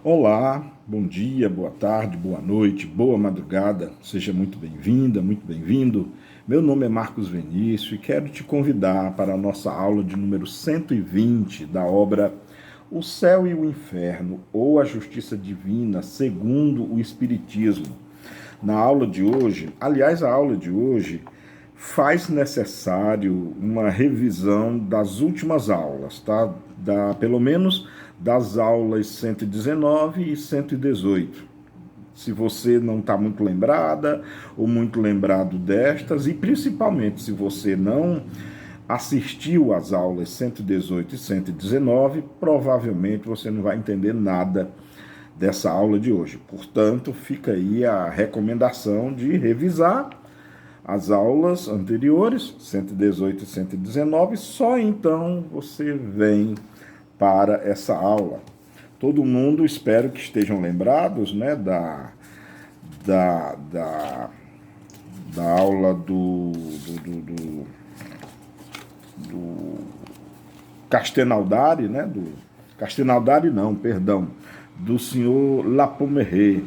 Olá, bom dia, boa tarde, boa noite, boa madrugada. Seja muito bem-vinda, muito bem-vindo. Meu nome é Marcos Vinícius e quero te convidar para a nossa aula de número 120 da obra O Céu e o Inferno, ou a Justiça Divina segundo o Espiritismo. Na aula de hoje, aliás, a aula de hoje faz necessário uma revisão das últimas aulas, tá? Pelo menos das aulas 119 e 118. Se você não está muito lembrada ou muito lembrado destas, e principalmente se você não assistiu às aulas 118 e 119, provavelmente você não vai entender nada dessa aula de hoje. Portanto, fica aí a recomendação de revisar as aulas anteriores, 118 e 119, só então você vem para essa aula. Todo mundo, espero que estejam lembrados, né, da, da, da aula do Castelnaudari, né, Castelnaudari não, perdão, do senhor Lapomeret,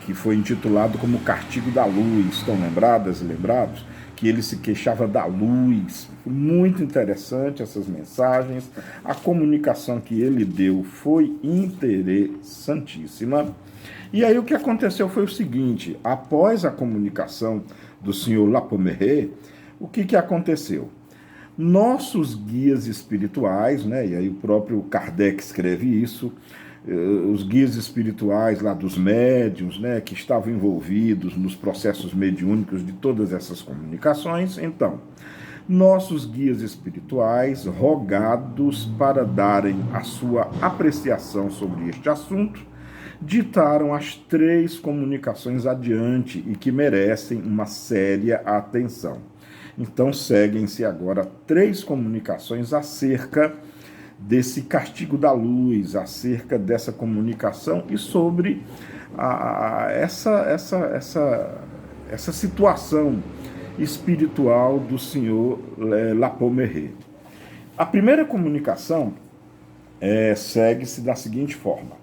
que foi intitulado como Castigo da Luz. Estão lembradas e lembrados? Que ele se queixava da luz. Muito interessante essas mensagens. A comunicação que ele deu foi interessantíssima. E aí o que aconteceu foi o seguinte: após a comunicação do senhor Lapomeret, o que aconteceu? Nossos guias espirituais, né, e aí o próprio Kardec escreve isso, os guias espirituais lá dos médiuns, né, que estavam envolvidos nos processos mediúnicos de todas essas comunicações. Então, nossos guias espirituais, rogados para darem a sua apreciação sobre este assunto, ditaram as 3 comunicações adiante e que merecem uma séria atenção. Então, seguem-se agora 3 comunicações acerca desse castigo da luz, acerca dessa comunicação e sobre essa situação espiritual do senhor Lapomeret. A primeira comunicação segue-se da seguinte forma: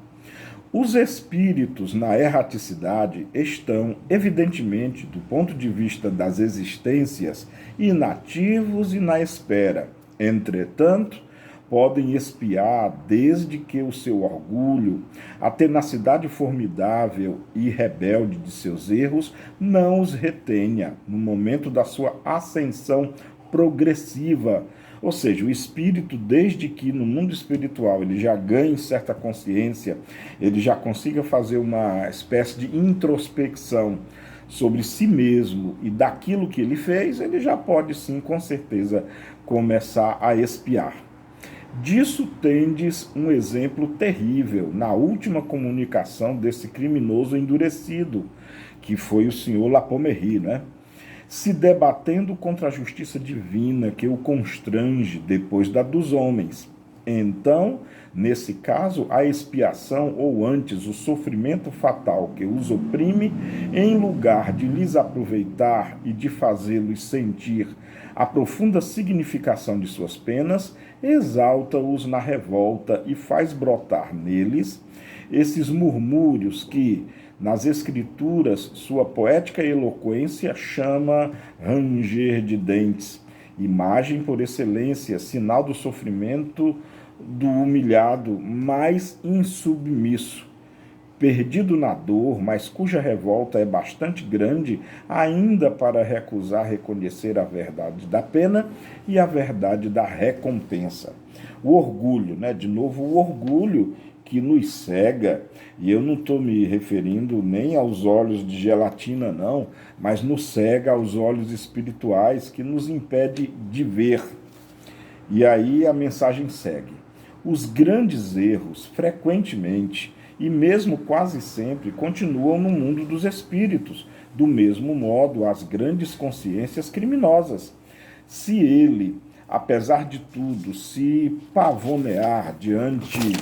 os espíritos na erraticidade estão, evidentemente, do ponto de vista das existências, inativos e na espera. Entretanto, podem espiar desde que o seu orgulho, a tenacidade formidável e rebelde de seus erros não os retenha no momento da sua ascensão progressiva. Ou seja, o espírito, desde que no mundo espiritual ele já ganhe certa consciência, ele já consiga fazer uma espécie de introspecção sobre si mesmo e daquilo que ele fez, ele já pode sim, com certeza, começar a espiar. Disso tendes um exemplo terrível na última comunicação desse criminoso endurecido, que foi o senhor Lapomeret, né? Se debatendo contra a justiça divina que o constrange depois da dos homens. Então, nesse caso, a expiação, ou antes o sofrimento fatal que os oprime, em lugar de lhes aproveitar e de fazê-los sentir a profunda significação de suas penas, exalta-os na revolta e faz brotar neles esses murmúrios que, nas escrituras, sua poética eloquência chama ranger de dentes, imagem por excelência, sinal do sofrimento do humilhado mais insubmisso, perdido na dor, mas cuja revolta é bastante grande ainda para recusar reconhecer a verdade da pena e a verdade da recompensa. O orgulho, né? De novo, o orgulho que nos cega, e eu não estou me referindo nem aos olhos de gelatina, não, mas nos cega aos olhos espirituais, que nos impede de ver. E aí a mensagem segue: os grandes erros, frequentemente, e mesmo quase sempre, continuam no mundo dos espíritos, do mesmo modo as grandes consciências criminosas. Se ele, apesar de tudo, se pavonear diante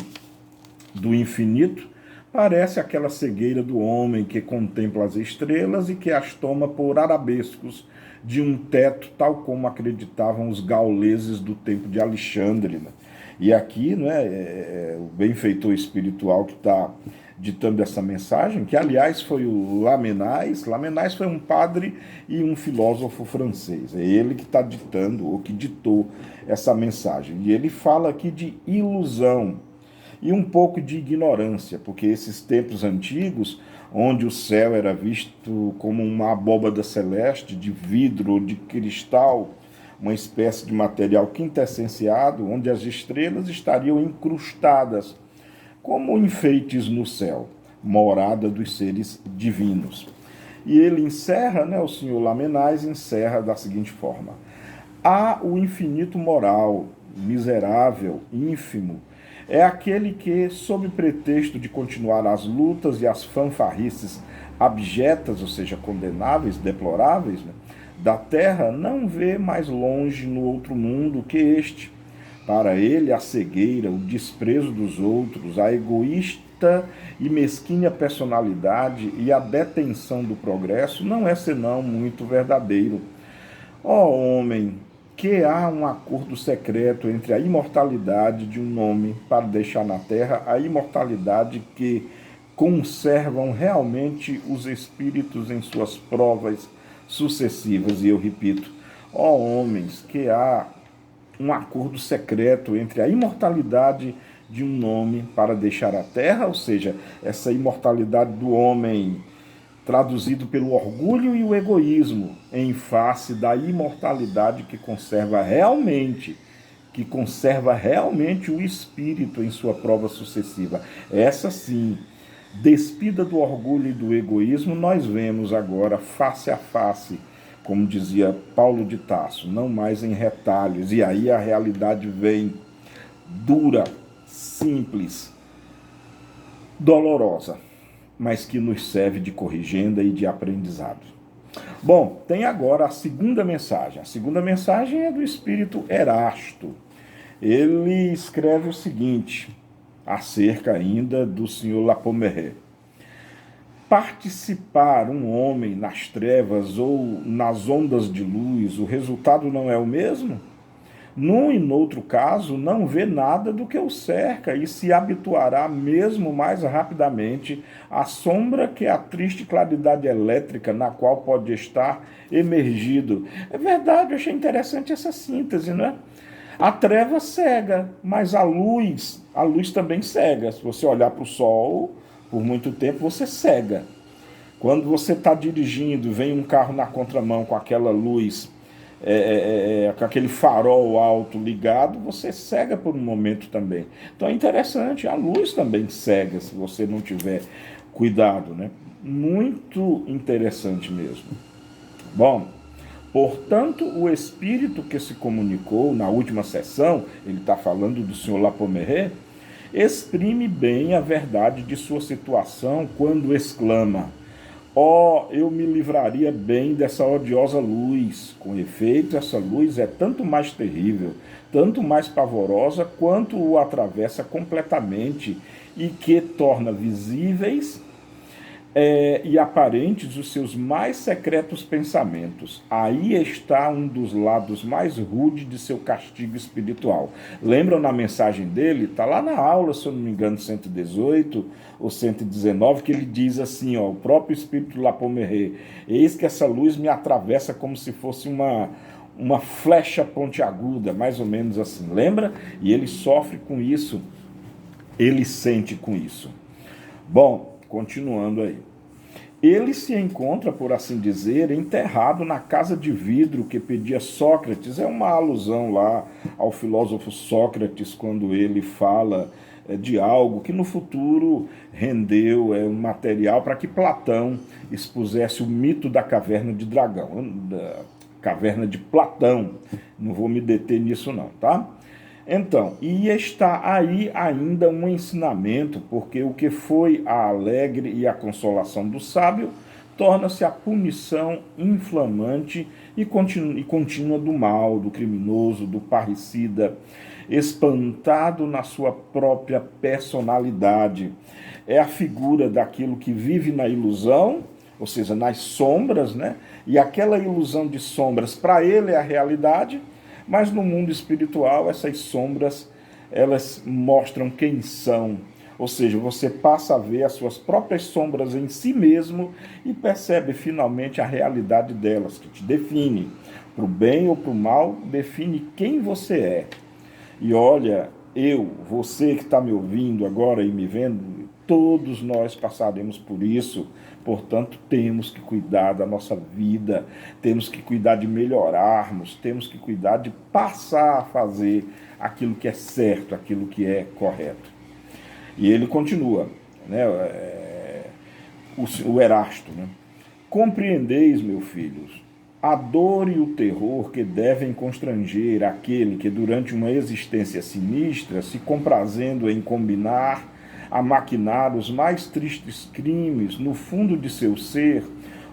do infinito, parece aquela cegueira do homem que contempla as estrelas e que as toma por arabescos de um teto, tal como acreditavam os gauleses do tempo de Alexandre. E aqui, né, o benfeitor espiritual que está ditando essa mensagem, que aliás foi o Lamennais. Lamennais foi um padre e um filósofo francês. É ele que está ditando, ou que ditou essa mensagem. E ele fala aqui de ilusão e um pouco de ignorância, porque esses tempos antigos, onde o céu era visto como uma abóbada celeste de vidro ou de cristal, uma espécie de material quintessenciado, onde as estrelas estariam incrustadas como enfeites no céu, morada dos seres divinos. E ele encerra, né, o senhor Lamennais encerra da seguinte forma: há o infinito moral, miserável, ínfimo, é aquele que, sob pretexto de continuar as lutas e as fanfarrices abjetas, ou seja, condenáveis, deploráveis, né, da terra, não vê mais longe no outro mundo que este. Para ele, a cegueira, o desprezo dos outros, a egoísta e mesquinha personalidade e a detenção do progresso não é senão muito verdadeiro. Ó homem, que há um acordo secreto entre a imortalidade de um nome para deixar na terra a imortalidade que conservam realmente os espíritos em suas provas sucessivas. E eu repito, ó homens, que há um acordo secreto entre a imortalidade de um nome para deixar a terra, ou seja, essa imortalidade do homem traduzido pelo orgulho e o egoísmo, em face da imortalidade que conserva realmente o espírito em sua prova sucessiva. Essa sim, despida do orgulho e do egoísmo, nós vemos agora face a face, como dizia Paulo de Tarso, não mais em retalhos. E aí a realidade vem dura, simples, dolorosa, mas que nos serve de corrigenda e de aprendizado. Bom, tem agora a segunda mensagem. A segunda mensagem é do espírito Erasto. Ele escreve o seguinte, acerca ainda do senhor Lapomere: participar um homem nas trevas ou nas ondas de luz, o resultado não é o mesmo? Num e noutro caso, não vê nada do que o cerca e se habituará mesmo mais rapidamente à sombra que a triste claridade elétrica na qual pode estar emergido. É verdade, eu achei interessante essa síntese, não é? A treva cega, mas a luz também cega. Se você olhar para o sol por muito tempo, você cega. Quando você está dirigindo, vem um carro na contramão com aquela luz, com aquele farol alto ligado, você cega por um momento também. Então é interessante, a luz também cega se você não tiver cuidado, né? Muito interessante mesmo. Bom, portanto, o espírito que se comunicou na última sessão, ele está falando do senhor Lapomere, exprime bem a verdade de sua situação quando exclama: ó, eu me livraria bem dessa odiosa luz. Com efeito, essa luz é tanto mais terrível, tanto mais pavorosa, quanto o atravessa completamente e que torna visíveis e aparentes os seus mais secretos pensamentos. Aí está um dos lados mais rudes de seu castigo espiritual. Lembram na mensagem dele? Está lá na aula, se eu não me engano, 118 ou 119, que ele diz assim, ó, o próprio espírito Lapomere: eis que essa luz me atravessa como se fosse uma flecha pontiaguda, mais ou menos assim. Lembra? E ele sofre com isso, ele sente com isso. Bom, continuando aí. Ele se encontra, por assim dizer, enterrado na casa de vidro que pedia Sócrates. É uma alusão lá ao filósofo Sócrates, quando ele fala de algo que no futuro rendeu um material para que Platão expusesse o mito da caverna de Dragão, da caverna de Platão. Não vou me deter nisso não, tá? Então, e está aí ainda um ensinamento, porque o que foi a alegre e a consolação do sábio torna-se a punição inflamante e contínua do mal, do criminoso, do parricida, espantado na sua própria personalidade. É a figura daquilo que vive na ilusão, ou seja, nas sombras, né? E aquela ilusão de sombras, para ele é a realidade, mas no mundo espiritual essas sombras elas mostram quem são. Ou seja, você passa a ver as suas próprias sombras em si mesmo e percebe finalmente a realidade delas, que te define. Para o bem ou para o mal, define quem você é. E olha, você que está me ouvindo agora e me vendo, todos nós passaremos por isso. Portanto, temos que cuidar da nossa vida, temos que cuidar de melhorarmos, temos que cuidar de passar a fazer aquilo que é certo, aquilo que é correto. E ele continua, né, o Erasto, né? Compreendeis, meus filhos, a dor e o terror que devem constranger aquele que durante uma existência sinistra, se comprazendo em combinar, a maquinar os mais tristes crimes no fundo de seu ser,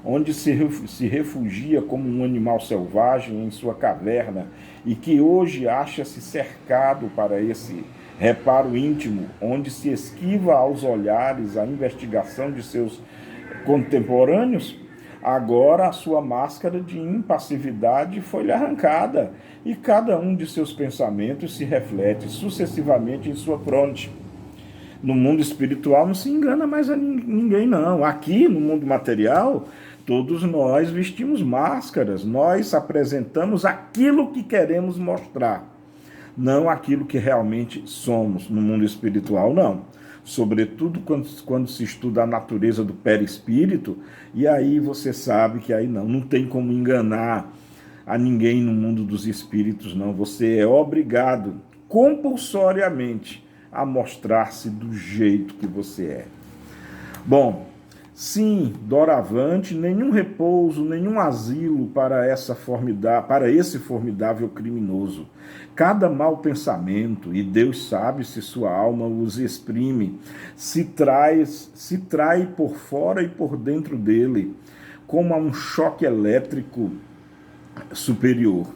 onde se refugia como um animal selvagem em sua caverna e que hoje acha-se cercado para esse reparo íntimo, onde se esquiva aos olhares a investigação de seus contemporâneos, agora a sua máscara de impassividade foi-lhe arrancada e cada um de seus pensamentos se reflete sucessivamente em sua fronte. No mundo espiritual não se engana mais a ninguém, não. Aqui, no mundo material, todos nós vestimos máscaras, nós apresentamos aquilo que queremos mostrar, não aquilo que realmente somos. No mundo espiritual, não. Sobretudo quando se estuda a natureza do perispírito, e aí você sabe que aí não tem como enganar a ninguém no mundo dos espíritos, não. Você é obrigado, compulsoriamente, a mostrar-se do jeito que você é. Bom, sim, doravante, nenhum repouso, nenhum asilo para esse formidável criminoso. Cada mau pensamento, e Deus sabe se sua alma os exprime, se trai por fora e por dentro dele, como a um choque elétrico superior.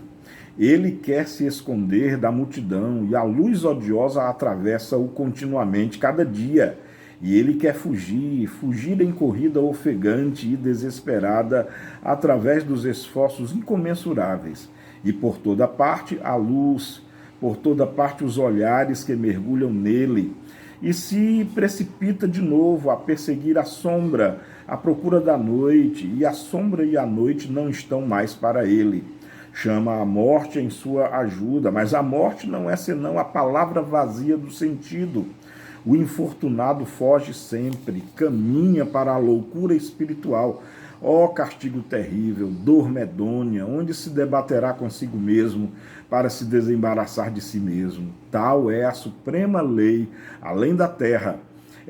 Ele quer se esconder da multidão e a luz odiosa atravessa-o continuamente, cada dia. E ele quer fugir em corrida ofegante e desesperada através dos esforços incomensuráveis. E por toda parte a luz, por toda parte os olhares que mergulham nele. E se precipita de novo a perseguir a sombra, à procura da noite, e a sombra e a noite não estão mais para ele. Chama a morte em sua ajuda, mas a morte não é senão a palavra vazia do sentido. O infortunado foge sempre, caminha para a loucura espiritual. Ó castigo terrível, dor medonha, onde se debaterá consigo mesmo para se desembaraçar de si mesmo. Tal é a suprema lei, além da terra.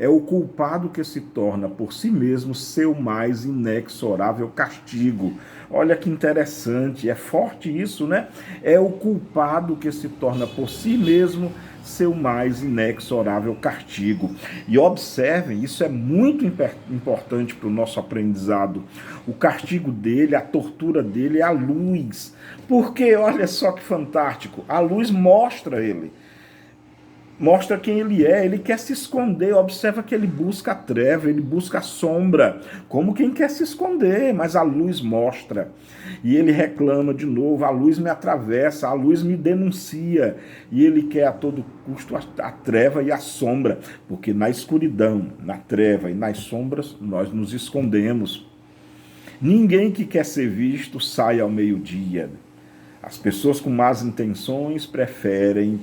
É o culpado que se torna por si mesmo seu mais inexorável castigo. Olha que interessante, é forte isso, né? É o culpado que se torna por si mesmo seu mais inexorável castigo. E observem, isso é muito importante para o nosso aprendizado. O castigo dele, a tortura dele é a luz. Porque, olha só que fantástico, a luz mostra ele. Mostra quem ele quer se esconder, observa que ele busca a treva, ele busca a sombra, como quem quer se esconder, mas a luz mostra. E ele reclama de novo, a luz me atravessa, a luz me denuncia, e ele quer a todo custo a treva e a sombra, porque na escuridão, na treva e nas sombras, nós nos escondemos. Ninguém que quer ser visto sai ao meio-dia. As pessoas com más intenções preferem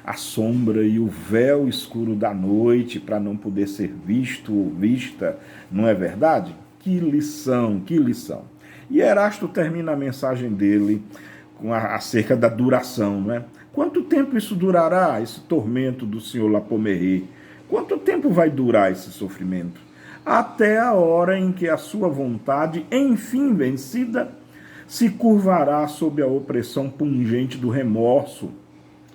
a sombra e o véu escuro da noite para não poder ser visto ou vista, não é verdade? Que lição, que lição. E Erasto termina a mensagem dele acerca da duração, não é? Quanto tempo isso durará, esse tormento do senhor Lapoméré? Quanto tempo vai durar esse sofrimento? Até a hora em que a sua vontade, enfim vencida, se curvará sob a opressão pungente do remorso,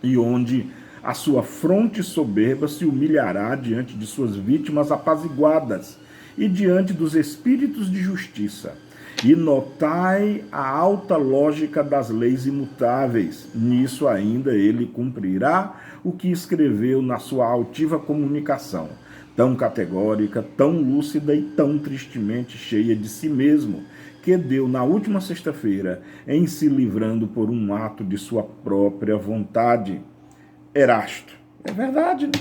e onde a sua fronte soberba se humilhará diante de suas vítimas apaziguadas e diante dos espíritos de justiça. E notai a alta lógica das leis imutáveis. Nisso ainda ele cumprirá o que escreveu na sua altiva comunicação, tão categórica, tão lúcida e tão tristemente cheia de si mesmo, que deu na última sexta-feira, em se livrando por um ato de sua própria vontade. Erasto. É verdade, né?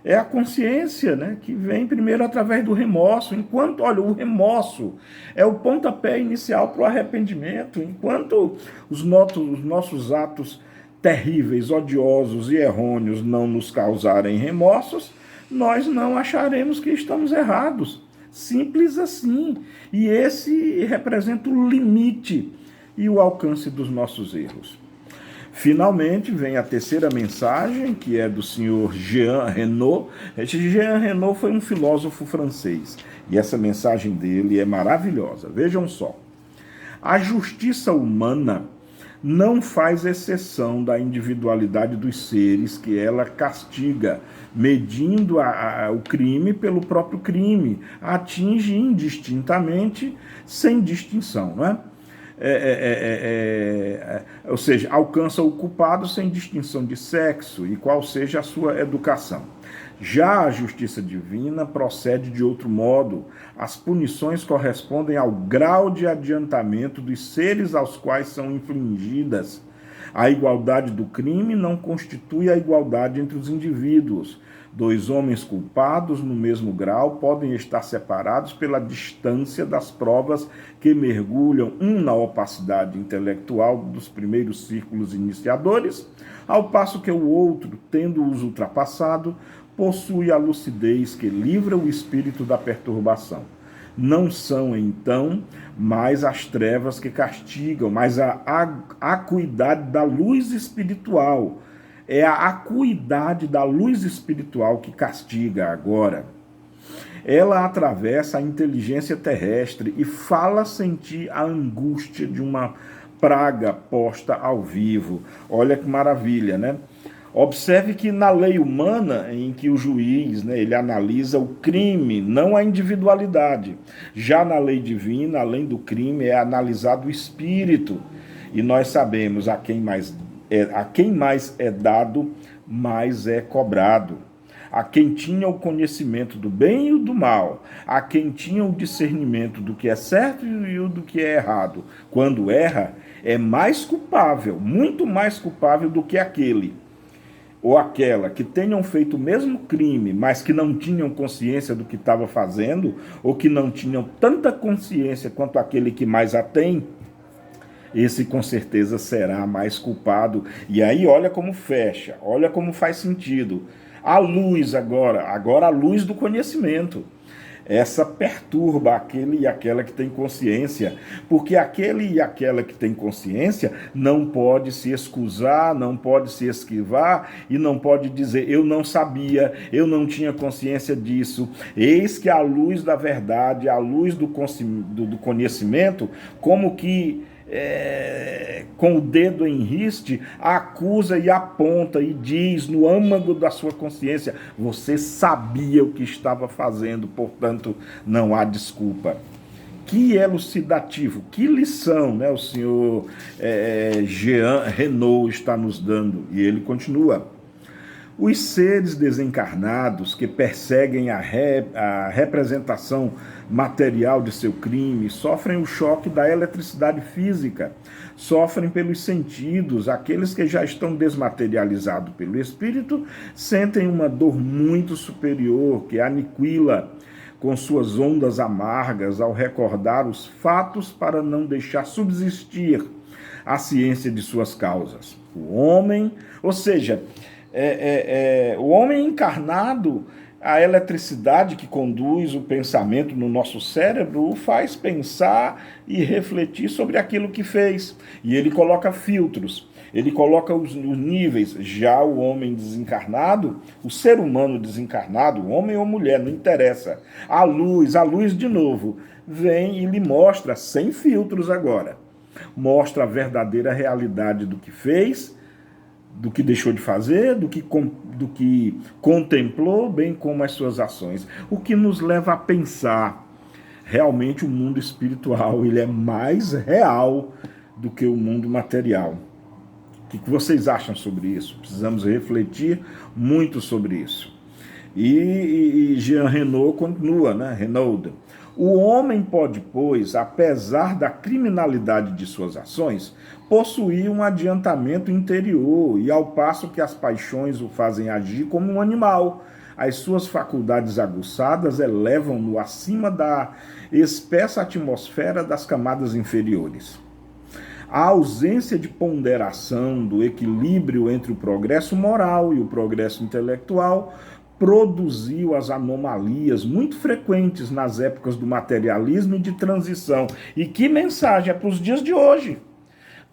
É a consciência, né, que vem primeiro através do remorso. Enquanto, olha, o remorso é o pontapé inicial para o arrependimento. Enquanto os nossos atos terríveis, odiosos e errôneos não nos causarem remorsos, nós não acharemos que estamos errados. Simples assim. E esse representa o limite e o alcance dos nossos erros. Finalmente, vem a terceira mensagem, que é do senhor Jean Renaud. Jean Renaud foi um filósofo francês, e essa mensagem dele é maravilhosa. Vejam só. A justiça humana não faz exceção da individualidade dos seres que ela castiga, medindo o crime pelo próprio crime, atinge indistintamente, sem distinção, não é? Ou seja, alcança o culpado sem distinção de sexo e qual seja a sua educação. Já a justiça divina procede de outro modo. As punições correspondem ao grau de adiantamento dos seres aos quais são infligidas. A igualdade do crime não constitui a igualdade entre os indivíduos. Dois homens culpados no mesmo grau podem estar separados pela distância das provas que mergulham um na opacidade intelectual dos primeiros círculos iniciadores, ao passo que o outro, tendo-os ultrapassado, possui a lucidez que livra o espírito da perturbação. Não são, então, mais as trevas que castigam, mas a acuidade da luz espiritual. É a acuidade da luz espiritual que castiga agora. Ela atravessa a inteligência terrestre e fala sentir a angústia de uma praga posta ao vivo. Olha que maravilha, né? Observe que na lei humana, em que o juiz, né, ele analisa o crime, não a individualidade. Já na lei divina, além do crime, é analisado o espírito. E nós sabemos a quem mais é dado, mais é cobrado. A quem tinha o conhecimento do bem e do mal, a quem tinha o discernimento do que é certo e do que é errado, quando erra, é mais culpável, muito mais culpável do que aquele ou aquela que tenham feito o mesmo crime, mas que não tinham consciência do que estava fazendo, ou que não tinham tanta consciência quanto aquele que mais a tem. Esse com certeza será mais culpado. E aí olha como fecha, olha como faz sentido. A luz agora a luz do conhecimento. Essa perturba aquele e aquela que tem consciência, porque aquele e aquela que tem consciência não pode se excusar, não pode se esquivar e não pode dizer, eu não sabia, eu não tinha consciência disso. Eis que a luz da verdade, a luz do conhecimento, como que com o dedo em riste, acusa e aponta e diz no âmago da sua consciência, você sabia o que estava fazendo, portanto não há desculpa. Que elucidativo, que lição, né, o senhor Jean Renaud está nos dando. E ele continua. Os seres desencarnados que perseguem a representação material de seu crime sofrem o choque da eletricidade física, sofrem pelos sentidos. Aqueles que já estão desmaterializados pelo espírito sentem uma dor muito superior que aniquila com suas ondas amargas ao recordar os fatos para não deixar subsistir a ciência de suas causas. O homem, ou seja, o homem encarnado, a eletricidade que conduz o pensamento no nosso cérebro o faz pensar e refletir sobre aquilo que fez. E ele coloca filtros, ele coloca os níveis. Já o homem desencarnado, o ser humano desencarnado, homem ou mulher, não interessa. A luz de novo, vem e lhe mostra, sem filtros agora, mostra a verdadeira realidade do que fez, do que deixou de fazer, do que contemplou, bem como as suas ações. O que nos leva a pensar, realmente o mundo espiritual ele é mais real do que o mundo material. O que vocês acham sobre isso? Precisamos refletir muito sobre isso. E Jean Renaud continua, né? Renaud. O homem pode, pois, apesar da criminalidade de suas ações, possuir um adiantamento interior, e ao passo que as paixões o fazem agir como um animal, as suas faculdades aguçadas elevam-no acima da espessa atmosfera das camadas inferiores. A ausência de ponderação do equilíbrio entre o progresso moral e o progresso intelectual produziu as anomalias muito frequentes nas épocas do materialismo e de transição. E que mensagem! É para os dias de hoje.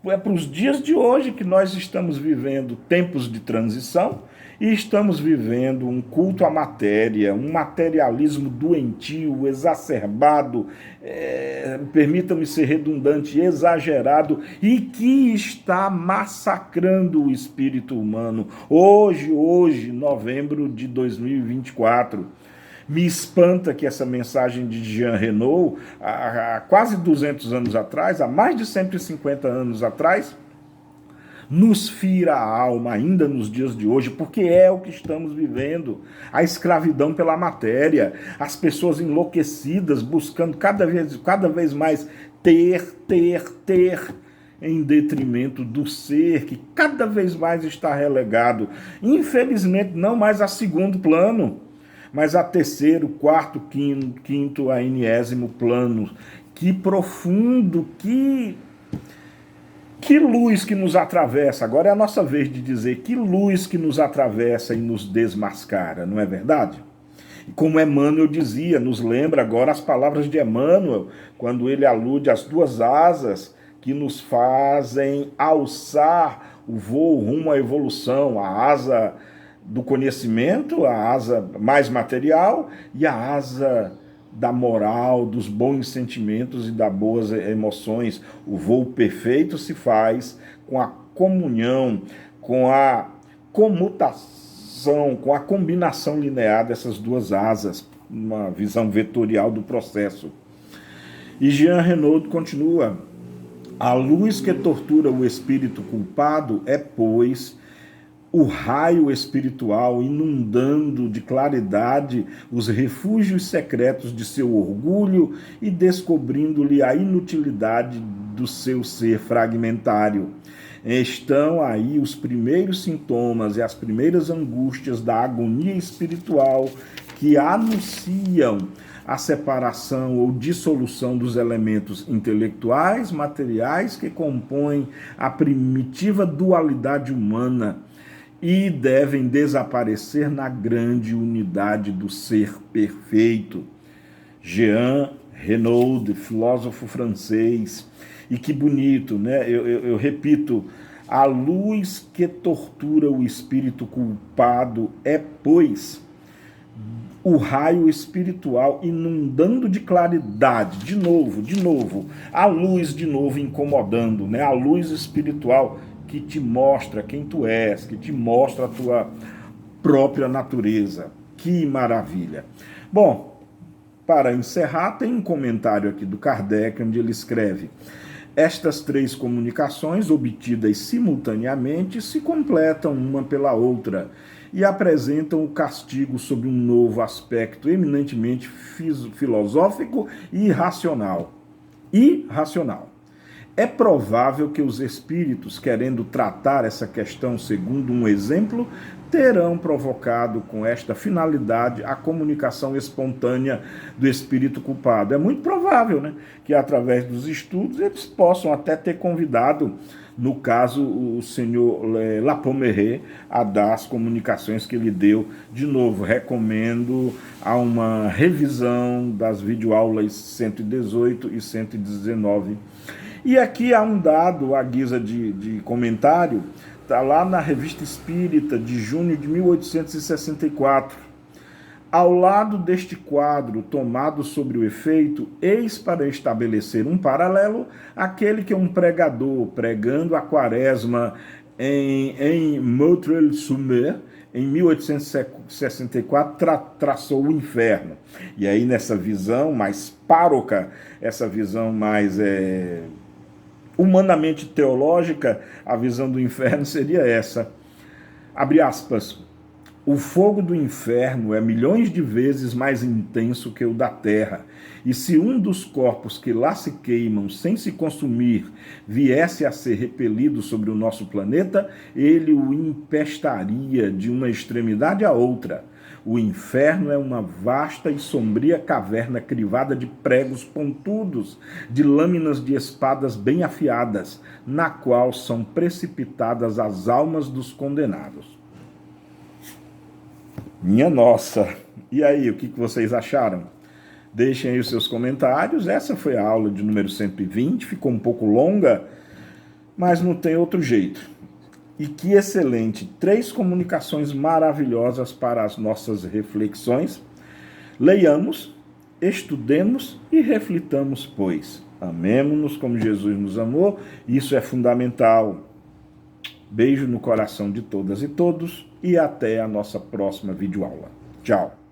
É para os dias de hoje que nós estamos vivendo tempos de transição e estamos vivendo um culto à matéria, um materialismo doentio, exacerbado, permita-me ser redundante, exagerado, e que está massacrando o espírito humano. Hoje, novembro de 2024, me espanta que essa mensagem de Jean Renaud, há quase 200 anos atrás, há mais de 150 anos atrás, nos fira a alma ainda nos dias de hoje, porque é o que estamos vivendo. A escravidão pela matéria, as pessoas enlouquecidas buscando cada vez mais ter, em detrimento do ser, que cada vez mais está relegado, infelizmente, não mais a segundo plano, mas a terceiro, quarto, quinto, a enésimo plano. Que profundo, que luz que nos atravessa. Agora é a nossa vez de dizer que luz que nos atravessa e nos desmascara, não é verdade? E como Emmanuel dizia, nos lembra agora as palavras de Emmanuel, quando ele alude às duas asas que nos fazem alçar o voo rumo à evolução, a asa do conhecimento, a asa mais material e a asa da moral, dos bons sentimentos e das boas emoções. O voo perfeito se faz com a comunhão, com a comutação, com a combinação linear dessas duas asas, uma visão vetorial do processo. E Jean Renaud continua: a luz que tortura o espírito culpado é, pois, o raio espiritual inundando de claridade os refúgios secretos de seu orgulho e descobrindo-lhe a inutilidade do seu ser fragmentário. Estão aí os primeiros sintomas e as primeiras angústias da agonia espiritual que anunciam a separação ou dissolução dos elementos intelectuais, materiais que compõem a primitiva dualidade humana, e devem desaparecer na grande unidade do ser perfeito. Jean Renaud, filósofo francês. E que bonito, né? Eu repito, a luz que tortura o espírito culpado é, pois, o raio espiritual inundando de claridade, de novo, a luz de novo incomodando, né? A luz espiritual que te mostra quem tu és, que te mostra a tua própria natureza. Que maravilha! Bom, para encerrar, tem um comentário aqui do Kardec, onde ele escreve: estas três comunicações, obtidas simultaneamente, se completam uma pela outra e apresentam o castigo sob um novo aspecto eminentemente filosófico e irracional. É provável que os espíritos, querendo tratar essa questão segundo um exemplo, terão provocado com esta finalidade a comunicação espontânea do espírito culpado. É muito provável, né, que através dos estudos eles possam até ter convidado, no caso, o senhor Lapomeret a dar as comunicações que ele deu. De novo, recomendo a uma revisão das videoaulas 118 e 119. E aqui há um dado, à guisa de comentário, está lá na Revista Espírita, de junho de 1864. Ao lado deste quadro tomado sobre o efeito, eis para estabelecer um paralelo aquele que um pregador, pregando a quaresma em Montreuil-sur-Mer, em 1864, traçou o inferno. E aí, nessa visão mais pároca, essa visão mais humanamente teológica, a visão do inferno seria essa. Abre aspas. O fogo do inferno é milhões de vezes mais intenso que o da terra. E se um dos corpos que lá se queimam sem se consumir viesse a ser repelido sobre o nosso planeta, ele o empestaria de uma extremidade à outra. O inferno é uma vasta e sombria caverna crivada de pregos pontudos, de lâminas de espadas bem afiadas, na qual são precipitadas as almas dos condenados. Minha nossa! E aí, o que vocês acharam? Deixem aí os seus comentários. Essa foi a aula de número 120, ficou um pouco longa, mas não tem outro jeito. E que excelente! 3 comunicações maravilhosas para as nossas reflexões. Leiamos, estudemos e reflitamos, pois. Amemo-nos como Jesus nos amou, isso é fundamental. Beijo no coração de todas e todos e até a nossa próxima videoaula. Tchau!